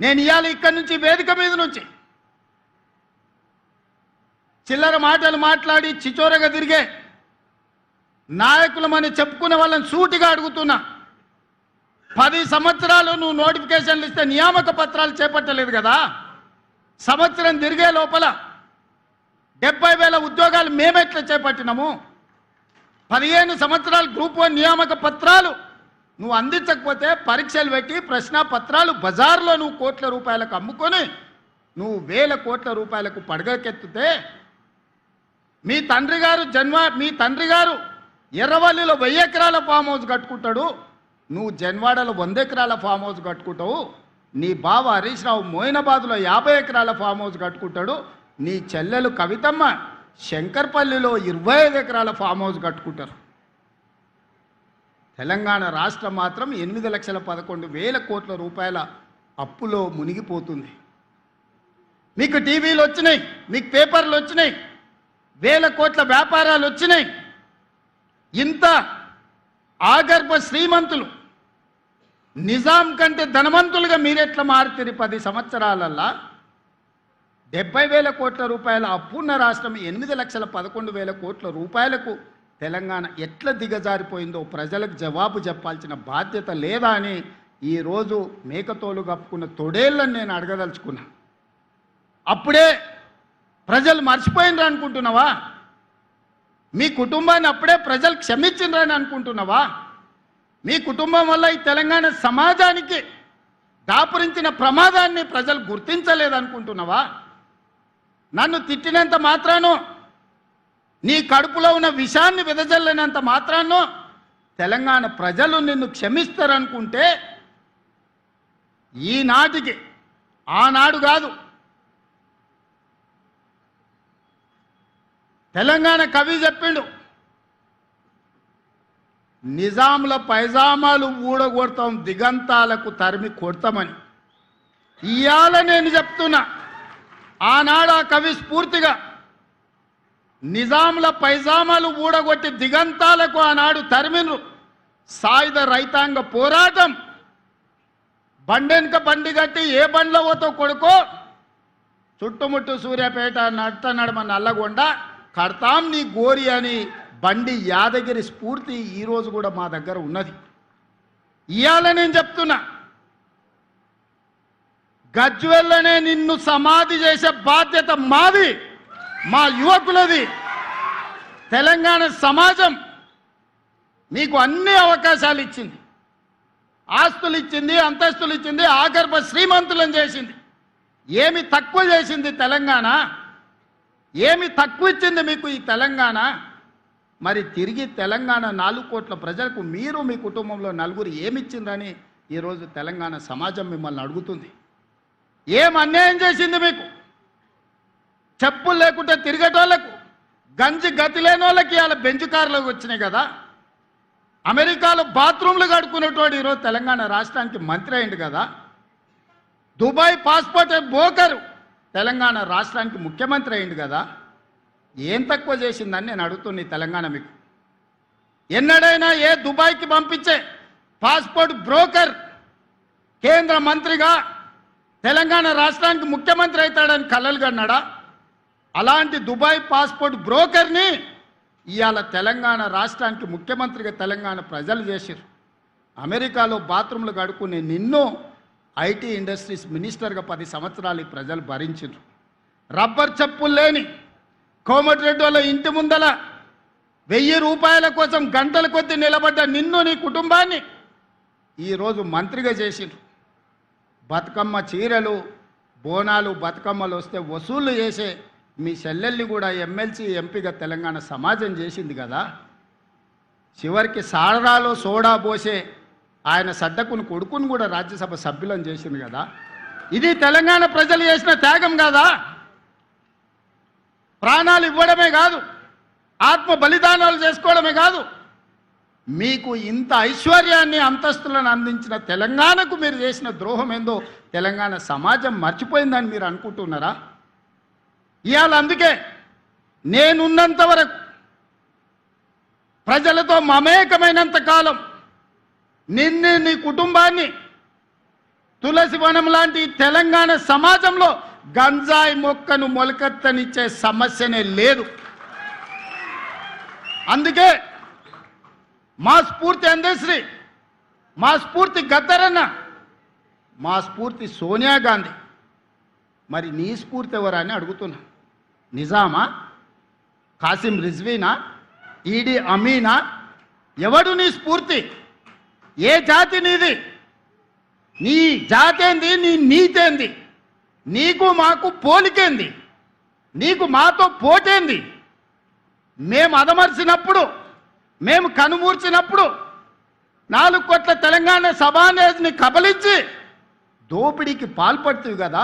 నేను ఇవాళ ఇక్కడి నుంచి వేదిక మీద నుంచి చిల్లర మాటలు మాట్లాడి చిచోరగా తిరిగే నాయకులమని చెప్పుకునే వాళ్ళని సూటిగా అడుగుతున్నా. 10 సంవత్సరాలు నువ్వు నోటిఫికేషన్లు ఇస్తే నియామక పత్రాలు చేపట్టలేదు కదా. సంవత్సరం తిరిగే లోపల 70,000 ఉద్యోగాలు మేమెట్లా చేపట్టినాము? 15 సంవత్సరాలు గ్రూప్ 1 నియామక పత్రాలు నువ్వు అందించకపోతే పరీక్షలు పెట్టి ప్రశ్నాపత్రాలు బజార్లో నువ్వు కోట్ల రూపాయలకు అమ్ముకొని నువ్వు వేల కోట్ల రూపాయలకు పడగకెత్తితే మీ తండ్రి గారు ఎర్రవల్లిలో 1000 ఎకరాల ఫామ్ హౌస్ కట్టుకుంటాడు, నువ్వు జన్వాడలో 100 ఎకరాల ఫామ్ హౌస్ కట్టుకుంటావు. నీ బావ హరీష్ రావు మోయినాబాద్లో 50 ఎకరాల ఫామ్ హౌస్ కట్టుకుంటాడు. నీ చెల్లెలు కవితమ్మ శంకర్పల్లిలో 25 ఎకరాల ఫామ్ హౌస్ కట్టుకుంటారు. తెలంగాణ రాష్ట్రం మాత్రం 8,11,000 కోట్ల రూపాయల అప్పులో మునిగిపోతుంది. మీకు టీవీలు వచ్చినాయి, మీకు పేపర్లు వచ్చినాయి, 1000 కోట్ల వ్యాపారాలు వచ్చినాయి. ఇంత ఆగర్భ శ్రీమంతులు నిజాం కంటే ధనవంతులుగా మీరెట్లా మారుతారు? 10 సంవత్సరాలల్లా 70,000 కోట్ల రూపాయల అప్పున్న రాష్ట్రం 8,11,000 కోట్ల రూపాయలకు తెలంగాణ ఎట్లా దిగజారిపోయిందో ప్రజలకు జవాబు చెప్పాల్సిన బాధ్యత లేదా అని ఈరోజు మేకతోలు కప్పుకున్న తొడేళ్ళని నేను అడగదలుచుకున్నా. అప్పుడే ప్రజలు మర్చిపోయినరు అనుకుంటున్నావా? మీ కుటుంబాన్ని అప్పుడే ప్రజలు క్షమించినరని అనుకుంటున్నావా? మీ కుటుంబం వల్ల ఈ తెలంగాణ సమాజానికి దాపురించిన ప్రమాదాన్ని ప్రజలు గుర్తించలేదనుకుంటున్నావా? నన్ను తిట్టినంత మాత్రానో, నీ కడుపులో ఉన్న విషాన్ని వెదజల్లినంత మాత్రానో తెలంగాణ ప్రజలు నిన్ను క్షమిస్తారనుకుంటే ఈనాటికి, ఆనాడు కాదు, తెలంగాణ కవి చెప్పిండు, నిజాముల పైజామాలు ఊడగొడతాం, దిగంతాలకు తరిమి కొడతామని. ఇవాళ నేను చెప్తున్నా, ఆనాడు ఆ కవి స్ఫూర్తిగా నిజాముల పైజామాలు ఊడగొట్టి దిగంతాలకు ఆనాడు తరిమిను. సాయుధ రైతాంగ పోరాటం బండెనక బండి కట్టి ఏ బండ్లో పోతో కొడుకో చుట్టుముట్టు సూర్యాపేట నట్ట నడమ నల్లగొండ కడతాం నీ గోరి అని బండి యాదగిరి స్ఫూర్తి ఈరోజు కూడా మా దగ్గర ఉన్నది. ఇవాళ నేను చెప్తున్నా, గజ్వెల్లనే నిన్ను సమాధి చేసే బాధ్యత మాది, మా యువకులది. తెలంగాణ సమాజం మీకు అన్ని అవకాశాలు ఇచ్చింది, ఆస్తులు ఇచ్చింది, అంతస్తులు ఇచ్చింది, ఆగర్భ శ్రీమంతులను చేసింది. ఏమి తక్కువ చేసింది తెలంగాణ? ఏమి తక్కువ ఇచ్చింది మీకు ఈ తెలంగాణ? మరి తిరిగి తెలంగాణ 4 కోట్ల ప్రజలకు మీరు మీ కుటుంబంలో నలుగురు ఏమిచ్చిందని ఈరోజు తెలంగాణ సమాజం మిమ్మల్ని అడుగుతుంది. ఏం అన్యాయం చేసింది మీకు? చెప్పులు లేకుంటే తిరిగేటోళ్లకు, గంజి గతి లేని వాళ్ళకి ఇలా బెంచ్ కార్లకు వచ్చినాయి కదా. అమెరికాలో బాత్రూమ్లు కడుక్కునేటోడు ఈరోజు తెలంగాణ రాష్ట్రానికి మంత్రి అయింది కదా. దుబాయ్ పాస్పోర్ట్ బోకరు తెలంగాణ రాష్ట్రానికి ముఖ్యమంత్రి అయింది కదా. ఏం తక్కువ చేసిందని నేను అడుగుతున్నా తెలంగాణ మీకు. ఎన్నడైనా ఏ దుబాయ్కి పంపించే పాస్పోర్ట్ బ్రోకర్ కేంద్ర మంత్రిగా తెలంగాణ రాష్ట్రానికి ముఖ్యమంత్రి అవుతాడని కలలు కన్నాడా? అలాంటి దుబాయ్ పాస్పోర్ట్ బ్రోకర్ని ఇవాళ తెలంగాణ రాష్ట్రానికి ముఖ్యమంత్రిగా తెలంగాణ ప్రజలు చేశారు. అమెరికాలో బాత్రూంలు కడుక్కునే నిన్ను ఐటీ ఇండస్ట్రీస్ మినిస్టర్గా 10 సంవత్సరాలు ప్రజలు భరించారు. రబ్బర్ చెప్పులు లేని కోమటిరెడ్డి వాళ్ళ ఇంటి ముందల 1000 రూపాయల కోసం గంటల కొద్దీ నిలబడ్డ నిన్ను, నీ కుటుంబాన్ని ఈరోజు మంత్రిగా చేసిండ్రు. బతుకమ్మ చీరలు, బోనాలు, బతుకమ్మలు వస్తే వసూళ్లు చేసే మీ చెల్లెల్ని కూడా ఎమ్మెల్సీ, ఎంపీగా తెలంగాణ సమాజం చేసింది కదా. చివరికి సారాలో సోడా పోసే ఆయన సడ్డకుని కొడుకుని కూడా రాజ్యసభ సభ్యులను చేసింది కదా. ఇది తెలంగాణ ప్రజలు చేసిన త్యాగం కాదా? ప్రాణాలు ఇవ్వడమే కాదు, ఆత్మ బలిదానాలు చేసుకోవడమే కాదు, మీకు ఇంత ఐశ్వర్యాన్ని, అంతస్తులను అందించిన తెలంగాణకు మీరు చేసిన ద్రోహం ఏందో తెలంగాణ సమాజం మర్చిపోయిందని మీరు అనుకుంటున్నారా? ఇవాళ అందుకే నేనున్నంత వరకు, ప్రజలతో మమేకమైనంత కాలం నిన్ను, నీ కుటుంబాన్ని తులసి వనం లాంటి తెలంగాణ సమాజంలో గంజాయి మొక్కను మొలకెత్తనిచ్చే సమస్యనే లేదు. అందుకే మా స్ఫూర్తి అందశ్రీ, మా స్ఫూర్తి గద్దరన్న, మా స్ఫూర్తి సోనియా గాంధీ. మరి నీ స్ఫూర్తి ఎవరని అడుగుతున్నా? నిజామా? కాసిం రిజ్వీనా? ఈడీ అమీనా? ఎవడు నీ స్ఫూర్తి? ఏ జాతి నీది? నీ జాతేంది? నీ నీతేంది? నీకు మాకు పోలికేంది? నీకు మాతో పోటేంది? మేము అదమర్చినప్పుడు, మేము కనుమూర్చినప్పుడు 4 కోట్ల తెలంగాణ సభానేజ్ని కబలించి దోపిడీకి పాల్పడుతుంది కదా.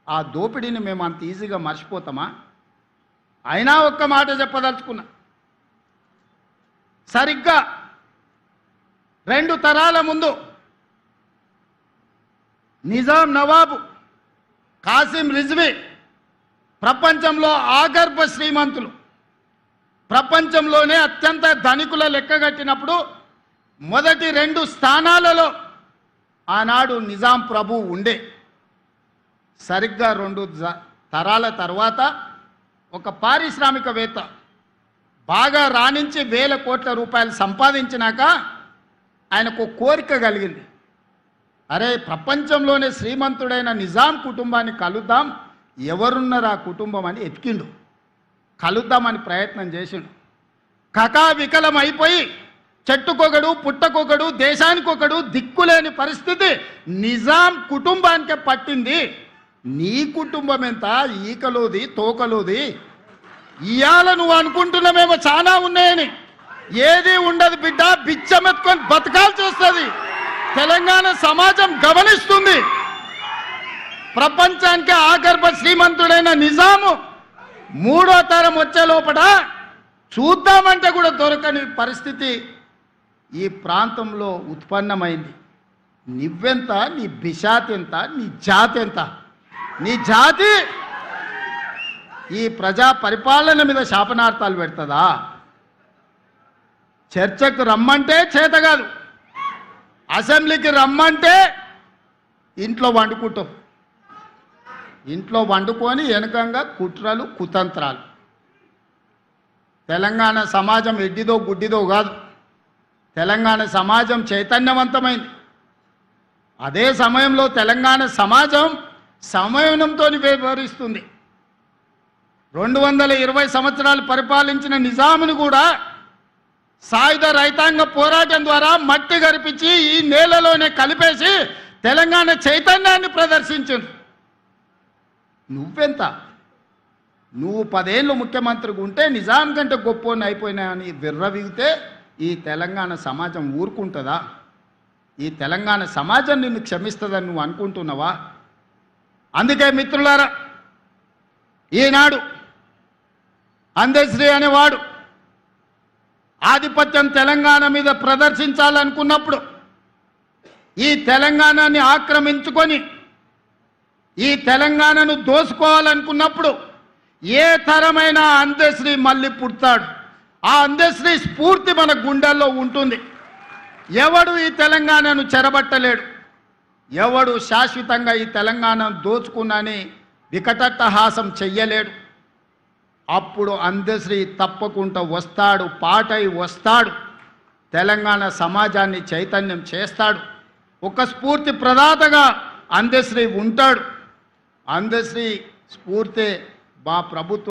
ఆ దోపిడీని మేము అంత ఈజీగా మర్చిపోతామా? అయినా ఒక్క మాట చెప్పదలుచుకున్నా. సరిగ్గా 2 తరాల ముందు నిజాం నవాబు కాసిం రిజ్వీ ప్రపంచంలో ఆగర్భ శ్రీమంతులు, ప్రపంచంలోనే అత్యంత ధనికుల లెక్కగట్టినప్పుడు మొదటి 2 స్థానాలలో ఆనాడు నిజాం ప్రభు ఉండే. సరిగ్గా 2 తరాల తర్వాత ఒక పారిశ్రామికవేత్త బాగా రాణించి 1000 కోట్ల రూపాయలు సంపాదించినాక ఆయనకు కోరిక కలిగింది. అరే, ప్రపంచంలోనే శ్రీమంతుడైన నిజాం కుటుంబాన్ని కలుద్దాం, ఎవరున్నారు ఆ కుటుంబం అని ఎతికిండు. కలుద్దామని ప్రయత్నం చేసిండు. కకావికలం అయిపోయి చెట్టుకొకడు పుట్టకొకడు దేశానికొకడు దిక్కులేని పరిస్థితి నిజాం కుటుంబానికే పట్టింది. నీ కుటుంబం ఎంత? ఈకలోది తోకలోది. ఇవాళ నువ్వు అనుకుంటున్నామేమో చాలా ఉన్నాయని. ఏది ఉండదు బిడ్డ, బిచ్చమెత్తుకొని బతకాల్సి వస్తుంది. తెలంగాణ సమాజం గమనిస్తుంది. ప్రపంచానికి ఆగర్భ శ్రీమంతుడైన నిజాము 3వ తరం వచ్చే లోపల చూద్దామంటే కూడా దొరకని పరిస్థితి ఈ ప్రాంతంలో ఉత్పన్నమైంది. నువ్వెంత? నీ బిషాత్ ఎంత? నీ జాతి ఎంత? నీ జాతి ఈ ప్రజా పరిపాలన మీద శాపనార్థాలు పెడుతుందా? చర్చకు రమ్మంటే చేత కాదు, అసెంబ్లీకి రమ్మంటే ఇంట్లో వండుకుంటాం. ఇంట్లో వండుకొని వెనకంగా కుట్రలు కుతంత్రాలు. తెలంగాణ సమాజం ఎడ్డిదో గుడ్డిదో కాదు. తెలంగాణ సమాజం చైతన్యవంతమైంది. అదే సమయంలో తెలంగాణ సమాజం సంయమనంతో వ్యవహరిస్తుంది. 220 సంవత్సరాలు పరిపాలించిన నిజామును కూడా సాయుధ రైతాంగ పోరాటం ద్వారా మట్టి గరిపించి ఈ నేలలోనే కలిపేసి తెలంగాణ చైతన్యాన్ని ప్రదర్శించింది. నువ్వెంత? నువ్వు 10 ఏళ్ళు ముఖ్యమంత్రిగా ఉంటే నిజాం కంటే గొప్పని అయిపోయినాయని విర్రవిగితే ఈ తెలంగాణ సమాజం ఊరుకుంటుందా? ఈ తెలంగాణ సమాజం నిన్ను క్షమిస్తుందని నువ్వు అనుకుంటున్నావా? అందుకే మిత్రులారా, ఈనాడు అందశ్రీ అనేవాడు ఆధిపత్యం తెలంగాణ మీద ప్రదర్శించాలనుకున్నప్పుడు, ఈ తెలంగాణని ఆక్రమించుకొని ఈ తెలంగాణను దోసుకోవాలనుకున్నప్పుడు ఏ తరమైన అందశ్రీ మళ్ళీ పుడతాడు. ఆ అందశ్రీ స్ఫూర్తి మన గుండెల్లో ఉంటుంది. ఎవడు ఈ తెలంగాణను చెరబట్టలేడు. ఎవడు శాశ్వతంగా ఈ తెలంగాణను దోచుకున్నని వికటట్టహాసం చెయ్యలేడు. అప్పుడు అందశ్రీ తప్పకుండా వస్తాడు, పాటై వస్తాడు, తెలంగాణ సమాజాన్ని చైతన్యం చేస్తాడు. ఒక స్ఫూర్తి ప్రదాతగా అందశ్రీ ఉంటాడు. అందశ్రీ స్ఫూర్తి మా ప్రభుత్వం